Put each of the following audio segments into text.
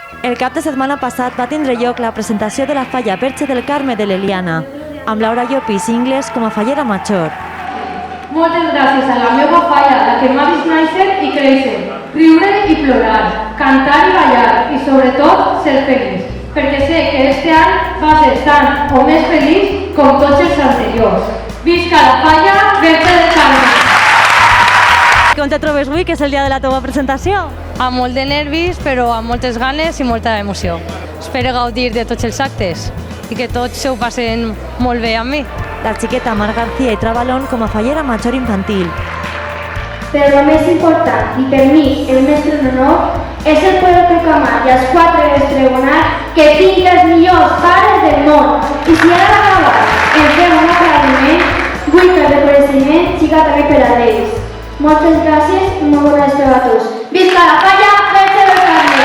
El cap de setmana passat va tindre lloc la presentació de la falla Verge del Carme de l'Eliana, amb Laura Llopis Ingles com a fallera major. Moltes gràcies a la meva falla, la que m'ha vist néixer i créixer, riure i plorar, cantar i ballar i sobretot ser feliç, perquè sé que este any va ser tant o més feliç com tots els anteriors. Visca la falla Verge del Carme! Com te trobes avui, que és el dia de la teva presentació? Amb molt de nervis, però amb moltes ganes i molta emoció. Espero gaudir de tots els actes i que tots s'ho passen molt bé amb mi. La xiqueta Mar García i Trabalón com a fallera major infantil. Però el més important, i per mi el més honor, és el poder proclamar i als 4 estregonar que tinc els millors pares del món. I si ara d'acabar em fem un aplaudiment, vull que el reconeixement siga també per a ells. Moltes gràcies i molt bona estiu a tots. Visca la falla Verge del Carme!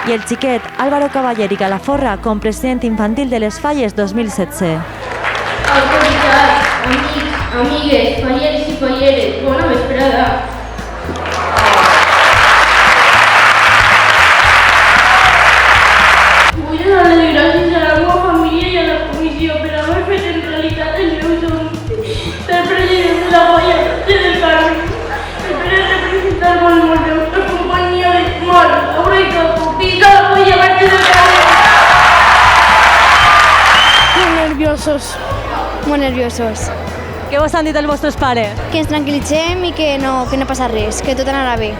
I el xiquet Álvaro Caballer i Calaforra com president infantil de les Falles 2017. Autoritats, amics, amigues, falleres i falleres, bona vesprada. Vull donar-li gràcies a la meva família i a la comissió per haver fet en realitat el meu somni. Ser president de la falla Verge del Carme. Espero representar molt la companyia de Mar, Laura i Capo. Visca la falla Verge del Carme! Molt nerviosos. Què vos han dit els vostres pares? Que ens tranquil·litzem i que no passa res, que tot anarà bé.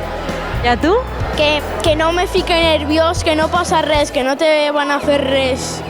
I a tu? Que no me fique nerviós, que no passa res, que no te van a fer res.